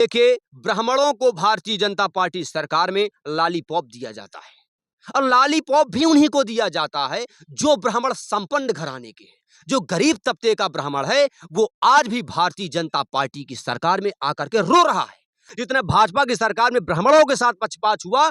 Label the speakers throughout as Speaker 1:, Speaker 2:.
Speaker 1: देखिए, ब्राह्मणों को भारतीय जनता पार्टी सरकार में लॉलीपॉप दिया जाता है और लॉलीपॉप भी उन्हीं को दिया जाता है जो ब्राह्मण संपन्न घराने के हैं। जो गरीब तबके का ब्राह्मण है वो आज भी भारतीय जनता पार्टी की सरकार में आकर के रो रहा है। जितना भाजपा की सरकार में ब्राह्मणों के साथ पक्षपात हुआ,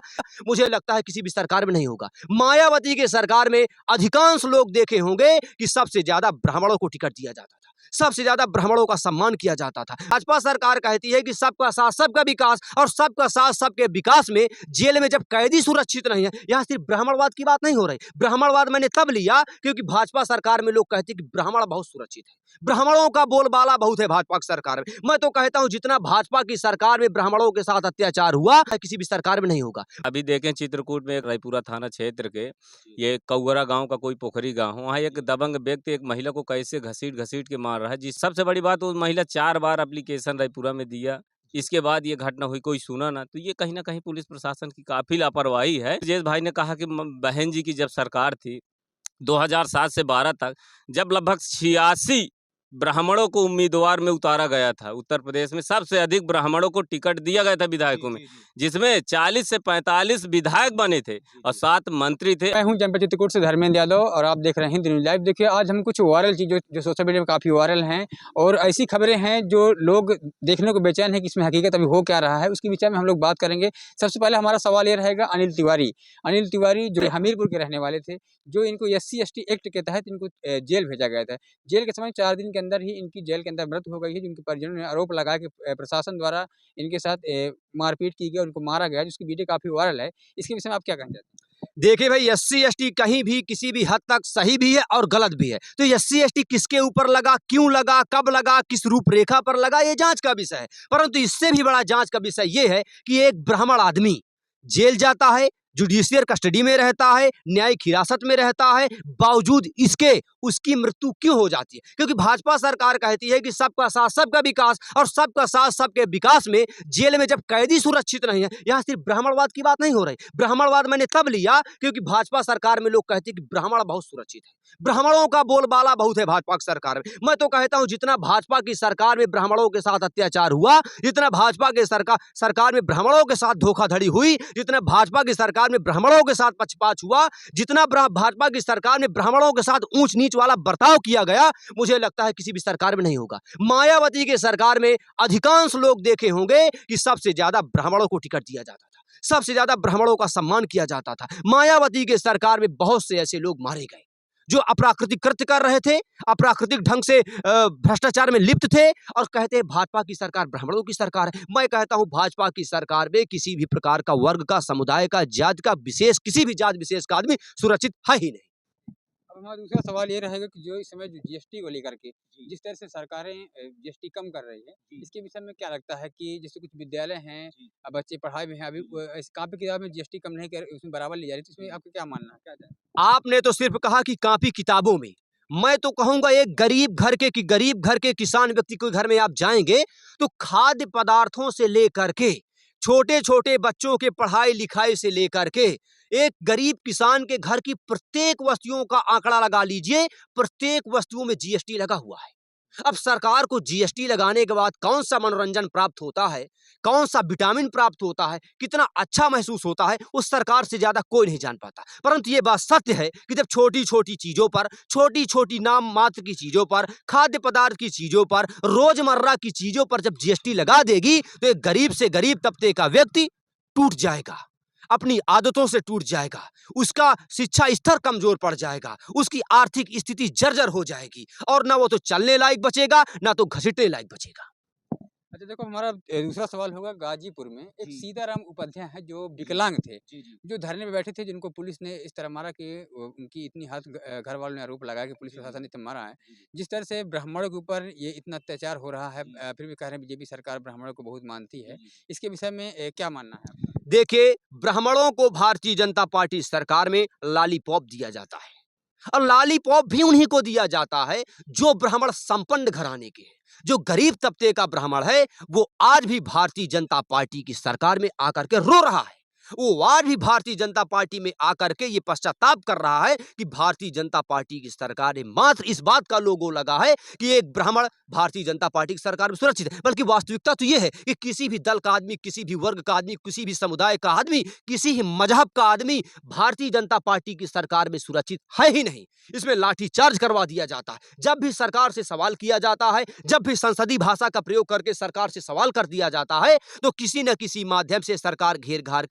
Speaker 1: मुझे लगता है किसी भी सरकार में नहीं होगा। मायावती की सरकार में अधिकांश लोग देखे होंगे कि सबसे ज्यादा ब्राह्मणों को टिकट दिया जाता था, सबसे ज्यादा ब्राह्मणों का सम्मान किया जाता था। भाजपा सरकार कहती है कि सबका साथ सबका विकास, और सबका साथ सबके विकास में जेल में जब कैदी सुरक्षित नहीं है, यहां सिर्फ ब्राह्मणवाद की बात नहीं हो रही। ब्राह्मणवाद मैंने तब लिया क्योंकि भाजपा सरकार में लोग कहते हैं कि ब्राह्मण बहुत सुरक्षित है, ब्राह्मणों का बोलबाला बहुत है भाजपा की सरकार में। मैं तो कहता हूं जितना भाजपा की सरकार में ब्राह्मणों के साथ अत्याचार हुआ किसी भी सरकार में नहीं होगा।
Speaker 2: अभी देखें चित्रकूट में एक रायपुरा थाना क्षेत्र के ये कौगरा गांव का कोई पोखरी गांव, वहाँ एक दबंग व्यक्ति एक महिला को कैसे घसीट घसीट के मार रहा है। जी सबसे बड़ी बात, वो महिला 4 बार एप्लीकेशन रायपुरा में दिया, इसके बाद ये घटना हुई, कोई सुना ना। तो ये कहीं ना कहीं पुलिस प्रशासन की काफी लापरवाही है। जेठ भाई ने कहा कि बहन जी की जब सरकार थी 2007 से 12 तक, जब लगभग 86 ब्राह्मणों को उम्मीदवार में उतारा गया था, उत्तर प्रदेश में सबसे अधिक ब्राह्मणों को टिकट दिया गया था विधायकों में, जिसमें 40 से 45 विधायक बने थे और 7 मंत्री थे।
Speaker 3: मैं हूं जनपद चित्रकूट से धर्मेंद्र यादव और आप देख रहे हैं हिंद न्यूज़ लाइव। देखिए, आज हम कुछ वायरल चीज़ जो सोशल मीडिया में काफ़ी वायरल हैं और ऐसी खबरें हैं जो लोग देखने को बेचैन है कि इसमें हकीकत अभी हो क्या रहा है, उसके विषय में हम लोग बात करेंगे। सबसे पहले हमारा सवाल ये रहेगा अनिल तिवारी जो हमीरपुर के रहने वाले थे, जो इनको SC/ST एक्ट के तहत इनको जेल भेजा गया था। जेल के समय 4 दिन के अंदर ही इनकी जेल के अंदर मृत्यु हो गई है, जिनके परिजनों ने आरोप लगाया कि प्रशासन द्वारा इनके साथ मारपीट की गई, उनको मारा गया, जिसकी वीडियो काफ़ी वायरल है। इसके विषय में आप क्या कहना चाहते हैं?
Speaker 1: देखिए भाई, SC/ST कहीं भी किसी भी हद तक सही भी है और गलत भी है। तो SC/ST किसके ऊपर लगा, क्यों लगा, कब लगा, किस रूपरेखा पर लगा, ये जांच का विषय है। परंतु इससे भी बड़ा जांच का विषय ये है कि एक ब्राह्मण आदमी जेल जाता है, जुडिशियल कस्टडी में रहता है, न्यायिक हिरासत में रहता है, बावजूद इसके उसकी मृत्यु क्यों हो जाती है? क्योंकि भाजपा सरकार कहती है कि सबका साथ सबका विकास, और सबका साथ सबके विकास में जेल में जब कैदी सुरक्षित नहीं है, यहां सिर्फ ब्राह्मणवाद की बात नहीं हो रही। ब्राह्मणवाद मैंने तब लिया क्योंकि भाजपा सरकार में लोग कहते हैं कि ब्राह्मण बहुत सुरक्षित है, ब्राह्मणों का बोलबाला बहुत है भाजपा की सरकार में। मैं तो कहता हूं जितना भाजपा की सरकार में ब्राह्मणों के साथ अत्याचार हुआ, जितना भाजपा के सरकार में ब्राह्मणों के साथ धोखाधड़ी हुई, जितना भाजपा की सरकार में ब्राह्मणों के साथ पक्षपात हुआ, जितना भाजपा की सरकार में ब्राह्मणों के साथ ऊंच नीच वाला बर्ताव किया गया, मुझे लगता है किसी भी सरकार में नहीं होगा। मायावती के सरकार में अधिकांश लोग देखे होंगे कि सबसे ज्यादा ब्राह्मणों को टिकट दिया जाता था, सबसे ज्यादा ब्राह्मणों का सम्मान किया जाता था। मायावती के सरकार में बहुत से ऐसे लोग मारे गए जो अप्राकृतिक कृत्य कर रहे थे, अप्राकृतिक ढंग से भ्रष्टाचार में लिप्त थे, और कहते हैं भाजपा की सरकार ब्राह्मणों की सरकार है। मैं कहता हूं भाजपा की सरकार में किसी भी प्रकार का वर्ग का, समुदाय का, जात का विशेष, किसी भी जात विशेष का आदमी सुरक्षित है ही नहीं।
Speaker 3: अब हमारा दूसरा सवाल ये रहेगा कि जो इस समय जो GST को लेकर के जिस तरह से सरकारें GST कम कर रही है, इसके विषय में क्या लगता है कि जैसे कुछ विद्यालय हैं, बच्चे पढ़ाई में हैं, अभी कापी किताब में GST कम नहीं कर, उसमें बराबर ली जा रही है, तो इसमें आपका क्या मानना है, क्या जाए?
Speaker 1: आपने तो सिर्फ कहा कि कापी किताबों में, मैं तो कहूंगा एक गरीब घर के किसान व्यक्ति के घर में आप जाएंगे तो खाद्य पदार्थों से लेकर के छोटे छोटे बच्चों के पढ़ाई लिखाई से लेकर के एक गरीब किसान के घर की प्रत्येक वस्तुओं का आंकड़ा लगा लीजिए, प्रत्येक वस्तुओं में GST लगा हुआ है। अब सरकार को GST लगाने के बाद कौन सा मनोरंजन प्राप्त होता है, कौन सा विटामिन प्राप्त होता है, कितना अच्छा महसूस होता है, उस सरकार से ज्यादा कोई नहीं जान पाता। परंतु ये बात सत्य है कि जब छोटी छोटी चीजों पर, छोटी छोटी नाम मात्र की चीजों पर, खाद्य पदार्थ की चीजों पर, रोजमर्रा की चीजों पर जब GST लगा देगी तो एक गरीब से गरीब तबके का व्यक्ति टूट जाएगा, अपनी आदतों से टूट जाएगा, उसका शिक्षा स्तर कमजोर पड़ जाएगा, उसकी आर्थिक स्थिति जर्जर हो जाएगी, और ना वो तो चलने लायक बचेगा, ना तो घसीटने लायक बचेगा।
Speaker 3: अच्छा, देखो, हमारा दूसरा सवाल होगा गाजीपुर में एक सीताराम उपाध्याय है जो विकलांग थे, जो धरने में बैठे थे, जिनको पुलिस ने इस तरह मारा कि उनकी इतनी हाथ, घर वालों ने आरोप लगाया कि पुलिस प्रशासन ने इतना मारा है। जिस तरह से ब्राह्मणों के ऊपर ये इतना अत्याचार हो रहा है, फिर भी कह रहे हैं BJP सरकार ब्राह्मणों को बहुत मानती है, इसके विषय में क्या मानना है आपका?
Speaker 1: देखिए, ब्राह्मणों को भारतीय जनता पार्टी सरकार में लॉलीपॉप दिया जाता है और लॉलीपॉप भी उन्हीं को दिया जाता है जो ब्राह्मण संपन्न घराने के हैं। जो गरीब तबके का ब्राह्मण है वो आज भी भारतीय जनता पार्टी की सरकार में आकर के रो रहा है। वो आज भी भारतीय जनता पार्टी में आकर के ये पश्चाताप कर रहा है कि भारतीय जनता पार्टी की सरकार ने मात्र इस बात का लोगो लगा है कि एक ब्राह्मण भारतीय जनता पार्टी की सरकार में सुरक्षित है। बल्कि वास्तविकता तो ये है कि किसी भी दल का आदमी, किसी भी वर्ग का आदमी, किसी भी समुदाय का आदमी, किसी भी मजहब का आदमी भारतीय जनता पार्टी की सरकार में सुरक्षित है ही नहीं। इसमें लाठीचार्ज करवा दिया जाता है। जब भी सरकार से सवाल किया जाता है, जब भी संसदीय भाषा का प्रयोग करके सरकार से सवाल कर दिया जाता है, तो किसी न किसी माध्यम से सरकार घेर घार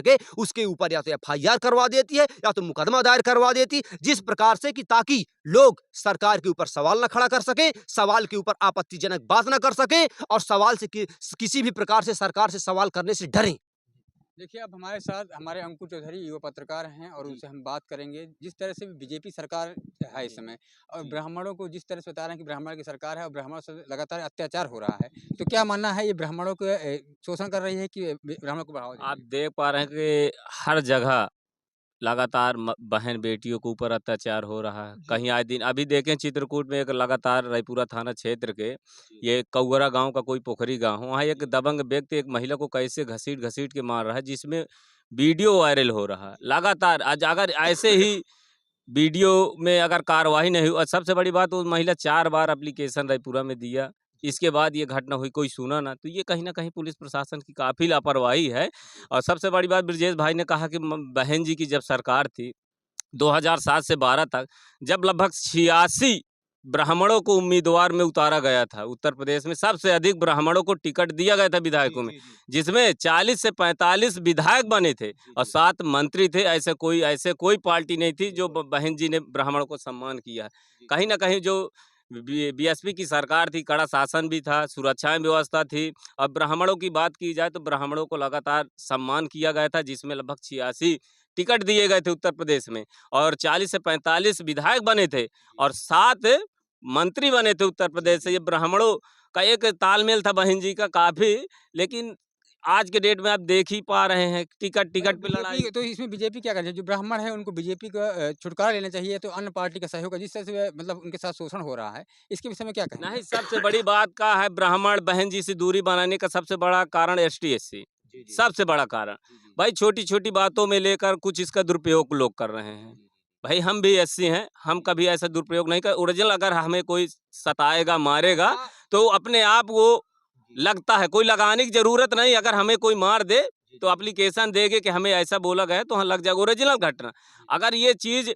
Speaker 1: के उसके ऊपर या तो एफआईआर करवा देती है या तो मुकदमा दायर करवा देती, जिस प्रकार से कि ताकि लोग सरकार के ऊपर सवाल न खड़ा कर सके, सवाल के ऊपर आपत्तिजनक बात न कर सके और सवाल से किसी भी प्रकार से सरकार से सवाल करने से डरें।
Speaker 3: देखिए, अब हमारे साथ हमारे अंकुर चौधरी युवा पत्रकार हैं और उनसे हम बात करेंगे। जिस तरह से बीजेपी सरकार है इस समय और ब्राह्मणों को जिस तरह से बता रहे हैं कि ब्राह्मण की सरकार है और ब्राह्मणों से लगातार अत्याचार हो रहा है, तो क्या मानना है ये ब्राह्मणों को शोषण कर रही है कि ब्राह्मणों को बढ़ावा दे
Speaker 2: आप
Speaker 3: रही है?
Speaker 2: देख पा रहे हैं कि हर जगह लगातार बहन बेटियों के ऊपर अत्याचार हो रहा है। कहीं आए दिन अभी देखें चित्रकूट में एक लगातार रायपुरा थाना क्षेत्र के ये कौगरा गांव का कोई पोखरी गांव, वहाँ एक दबंग व्यक्ति एक महिला को कैसे घसीट घसीट के मार रहा है, जिसमें वीडियो वायरल हो रहा है लगातार। आज अगर ऐसे ही वीडियो में अगर कार्रवाई नहीं हुई, और सबसे बड़ी बात वो महिला 4 बार एप्लीकेशन रायपुरा में दिया, इसके बाद ये घटना हुई, कोई सुना ना, तो ये कहीं न कहीं पुलिस प्रशासन की काफ़ी लापरवाही है। और सबसे बड़ी बात ब्रजेश भाई ने कहा कि बहन जी की जब सरकार थी 2007 से 12 तक, जब लगभग 86 ब्राह्मणों को उम्मीदवार में उतारा गया था। उत्तर प्रदेश में सबसे अधिक ब्राह्मणों को टिकट दिया गया था विधायकों में, जिसमें 40 से 45 विधायक बने थे और 7 मंत्री थे। ऐसे कोई पार्टी नहीं थी जो बहन जी ने ब्राह्मणों को सम्मान किया है। कहीं न कहीं जो बीएसपी की सरकार थी, कड़ा शासन भी था, सुरक्षा व्यवस्था थी। और ब्राह्मणों की बात की जाए तो ब्राह्मणों को लगातार सम्मान किया गया था, जिसमें लगभग 86 टिकट दिए गए थे उत्तर प्रदेश में और 40 से 45 विधायक बने थे और 7 मंत्री बने थे उत्तर प्रदेश से। ये ब्राह्मणों का एक तालमेल था बहन जी का काफ़ी, लेकिन आज के डेट में आप देख ही पा रहे हैं टिकट पे लड़ाई।
Speaker 3: तो इसमें बीजेपी क्या करनी है? जो ब्राह्मण है उनको बीजेपी का छुटकारा लेना चाहिए, तो अन्य पार्टी का सहयोग है जिस तरह से मतलब उनके साथ शोषण हो रहा है, इसके विषय में क्या कहेंगे?
Speaker 2: नहीं, सबसे बड़ी बात का है ब्राह्मण बहन जी से दूरी बनाने का सबसे बड़ा कारण एसटी एससी, सबसे बड़ा कारण। भाई छोटी-छोटी बातों में लेकर कुछ इसका दुरुपयोग लोग कर रहे हैं। भाई हम भी एससी हैं, हम कभी ऐसा दुरुपयोग नहीं कर ओरिजिनल अगर हमें कोई सताएगा, मारेगा तो अपने आप वो लगता है, कोई लगाने की ज़रूरत नहीं। अगर हमें कोई मार दे तो एप्लीकेशन देंगे कि हमें ऐसा बोला गया है तो हाँ लग जाएगा, ओरिजिनल घटना। अगर ये चीज़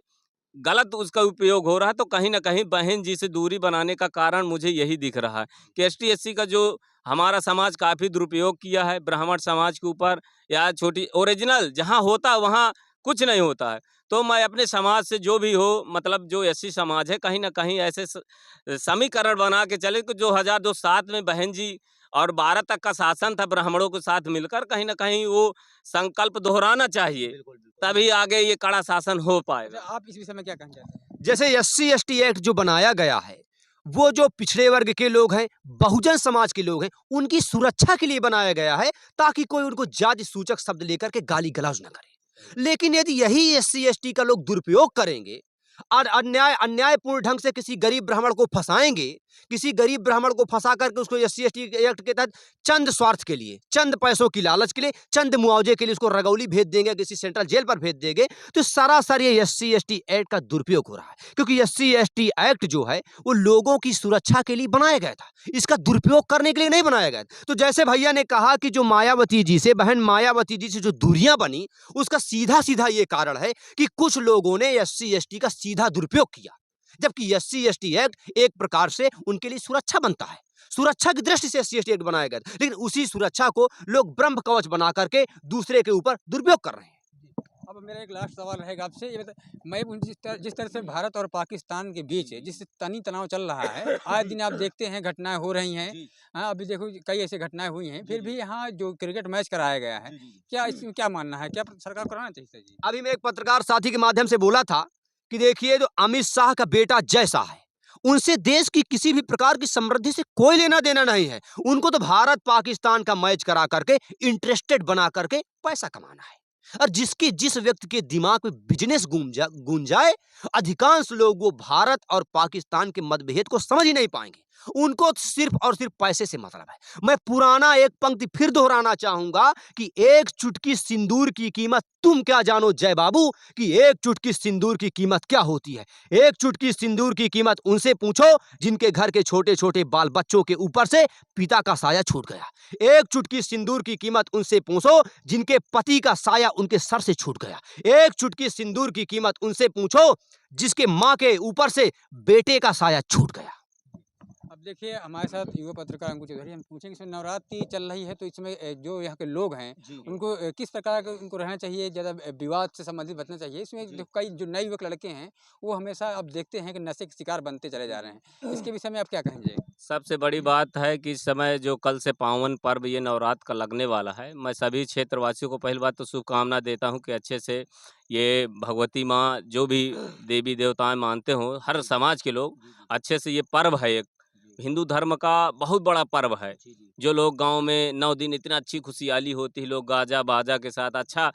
Speaker 2: गलत उसका उपयोग हो रहा है तो कहीं न कहीं बहन जी से दूरी बनाने का कारण मुझे यही दिख रहा है कि एसटी एससी का जो हमारा समाज काफ़ी दुरुपयोग किया है ब्राह्मण समाज के ऊपर, या छोटी ओरिजिनल जहाँ होता है वहाँ कुछ नहीं होता है। तो मैं अपने समाज से जो भी हो, मतलब जो एससी समाज है, कहीं न कहीं ऐसे समीकरण बना के चले कि जो 2007 में बहन जी और 12 तक का शासन था ब्राह्मणों के साथ मिलकर, कहीं न कहीं वो संकल्प दोहराना चाहिए, तभी आगे ये कड़ा शासन हो पाएगा।
Speaker 3: अच्छा, आप इस विषय में क्या कहना चाहते हैं?
Speaker 1: जैसे एससी एसटी एक्ट जो बनाया गया है, वो जो पिछड़े वर्ग के लोग हैं, बहुजन समाज के लोग हैं, उनकी सुरक्षा के लिए बनाया गया है ताकि कोई उनको जाति सूचक शब्द लेकर के गाली गलौज न करे। लेकिन यदि यही एससी एसटी का लोग दुरुपयोग करेंगे और अन्यायपूर्ण ढंग से किसी गरीब ब्राह्मण को फंसाएंगे, किसी गरीब ब्राह्मण को फंसा करके उसको एससी एसटी एक्ट के तहत चंद स्वार्थ के लिए, चंद पैसों की लालच के लिए, चंद मुआवजे के लिए उसको रगौली भेज देंगे, किसी सेंट्रल जेल पर भेज देंगे, तो सरासर ये एससी एसटी एक्ट का दुरुपयोग हो रहा है। क्योंकि एससी एसटी एक्ट जो है वो लोगों की सुरक्षा के लिए बनाया गया था, इसका दुरुपयोग करने के लिए नहीं बनाया गया। तो जैसे भैया ने कहा कि जो मायावती जी से, बहन मायावती जी से जो दूरियां बनी, उसका सीधा सीधा ये कारण है कि कुछ लोगों ने एससी एसटी का सीधा दुरुपयोग किया, जबकि एससी एसटी एक्ट एक प्रकार से उनके लिए सुरक्षा बनता है। सुरक्षा की दृष्टि से एससी एसटी एक्ट बनाया गया, लेकिन उसी सुरक्षा को लोग ब्रह्म कवच बना करके दूसरे के ऊपर दुरुपयोग कर रहे हैं।
Speaker 3: अब मेरा एक लास्ट सवाल रहेगा आपसे, ये मैं जिस तरह से भारत और पाकिस्तान के बीच जिस तनी तनाव चल रहा है, आए दिन आप देखते हैं घटनाएं हो रही हैं। हाँ, अभी देखो कई ऐसी घटनाएं हुई हैं, फिर भी यहाँ जो क्रिकेट मैच कराया गया है, क्या इसमें क्या मानना है? क्या सरकार को कराना चाहिए जी?
Speaker 1: अभी मैं एक पत्रकार साथी के माध्यम से बोला था कि देखिए, जो अमित शाह का बेटा जय शाह है, उनसे देश की किसी भी प्रकार की समृद्धि से कोई लेना देना नहीं है। उनको तो भारत पाकिस्तान का मैच करा करके इंटरेस्टेड बना करके पैसा कमाना है। और जिस व्यक्ति के दिमाग में बिजनेस गूंज जाए, अधिकांश लोग वो भारत और पाकिस्तान के मतभेद को समझ ही नहीं पाएंगे। उनको सिर्फ और सिर्फ पैसे से मतलब है। मैं पुराना एक पंक्ति फिर दोहराना चाहूंगा कि एक चुटकी सिंदूर की कीमत तुम क्या जानो जय बाबू, कि एक चुटकी सिंदूर की कीमत क्या होती है। एक चुटकी सिंदूर की कीमत उनसे पूछो जिनके घर के छोटे छोटे बाल बच्चों के ऊपर से पिता का साया छूट गया। एक चुटकी सिंदूर की कीमत उनसे पूछो जिनके पति का साया उनके सर से छूट गया। एक चुटकी सिंदूर की कीमत उनसे पूछो जिसके मां के ऊपर से बेटे का साया छूट गया।
Speaker 3: अब देखिए हमारे साथ युवा पत्रकार अंकुर चौधरी, हम पूछेंगे इसमें नवरात्रि चल रही है तो इसमें जो यहाँ के लोग हैं उनको किस प्रकार का उनको रहना चाहिए, ज़्यादा विवाद से संबंधित बचना चाहिए। इसमें जो कई जो नए युवक लड़के हैं वो हमेशा अब देखते हैं कि नशे के शिकार बनते चले जा रहे हैं। इसके विषय में आप क्या कहेंगे?
Speaker 2: सबसे बड़ी बात है कि इस समय जो कल से पावन पर्व ये नवरात्र का लगने वाला है, मैं सभी क्षेत्रवासियों को पहली बात तो शुभकामना देता हूँ कि अच्छे से ये भगवती माँ जो भी देवी देवताएं मानते हों, हर समाज के लोग अच्छे से ये पर्व है, एक हिंदू धर्म का बहुत बड़ा पर्व है। जो लोग गांव में 9 दिन इतना अच्छी खुशहाली होती है, लोग गाजा बाजा के साथ अच्छा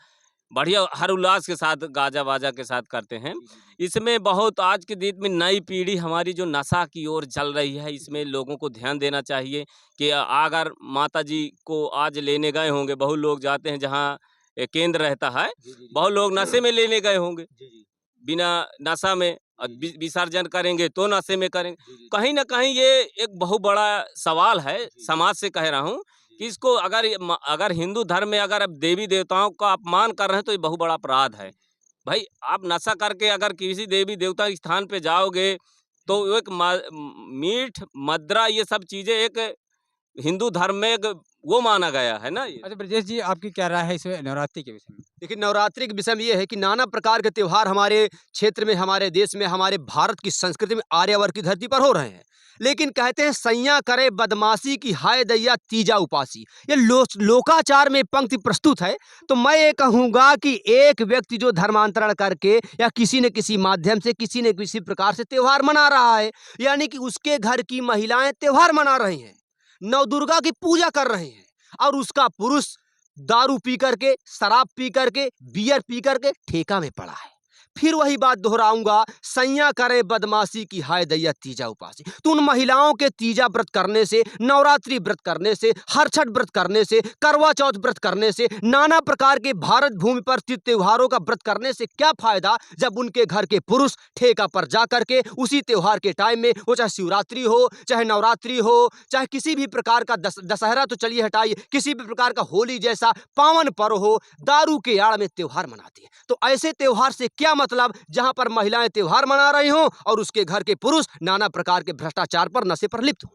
Speaker 2: बढ़िया हर उल्लास के साथ गाजा बाजा के साथ करते हैं। इसमें बहुत आज के दिन में नई पीढ़ी हमारी जो नशा की ओर चल रही है, इसमें लोगों को ध्यान देना चाहिए कि अगर माता जी को आज लेने गए होंगे, बहुत लोग जाते हैं जहाँ केंद्र रहता है, बहुत लोग नशे में लेने गए होंगे, बिना नशा में विसर्जन करेंगे तो नशे में करेंगे। कहीं ना कहीं ये एक बहुत बड़ा सवाल है, समाज से कह रहा हूँ कि इसको अगर हिंदू धर्म में अगर आप देवी देवताओं का अपमान कर रहे हैं तो ये बहुत बड़ा अपराध है। भाई आप नशा करके अगर किसी देवी देवता के स्थान पे जाओगे तो एक मीठ मद्रा ये सब चीजें एक हिंदू धर्म में एक वो माना गया है ना ये।
Speaker 3: अच्छा ब्रजेश जी, आपकी क्या राय है इस नवरात्रि के विषय में?
Speaker 1: देखिए नवरात्रि के विषय में ये है कि नाना प्रकार के त्योहार हमारे क्षेत्र में, हमारे देश में, हमारे भारत की संस्कृति में, आर्यावर्त की धरती पर हो रहे हैं। लेकिन कहते हैं सैया करे बदमाशी की हाय दैया तीजा उपासी। ये लोकाचार में पंक्ति प्रस्तुत है। तो मैं ये कहूँगा कि एक व्यक्ति जो धर्मांतरण करके या किसी न किसी माध्यम से किसी न किसी प्रकार से त्योहार मना रहा है, यानी कि उसके घर की महिलाएं त्योहार मना रही हैं, नव दुर्गा की पूजा कर रहे हैं, और उसका पुरुष दारू पी करके, शराब पी करके, बियर पी करके ठेका में पड़ा है। फिर वही बात दोहराऊंगा, सैया करे बदमाशी की हाय दैया तीजा उपासी। तो उन महिलाओं के तीजा व्रत करने से, नवरात्रि व्रत करने से, हरछठ व्रत करने से, करवा चौथ व्रत करने से, नाना प्रकार के भारत भूमि पर स्थित त्योहारों का व्रत करने से क्या फायदा, जब उनके घर के पुरुष ठेका पर जा करके उसी त्योहार के टाइम में, वो चाहे शिवरात्रि हो, चाहे नवरात्रि हो, चाहे किसी भी प्रकार का दशहरा तो चलिए हटाइए, किसी भी प्रकार का होली जैसा पावन पर्व हो, दारू के आड़ में त्योहार मनाती है। तो ऐसे त्योहार से क्या मतलब जहां पर महिलाएं त्योहार मना रही हों और उसके घर के पुरुष नाना प्रकार के भ्रष्टाचार पर, नशे पर लिप्त हों।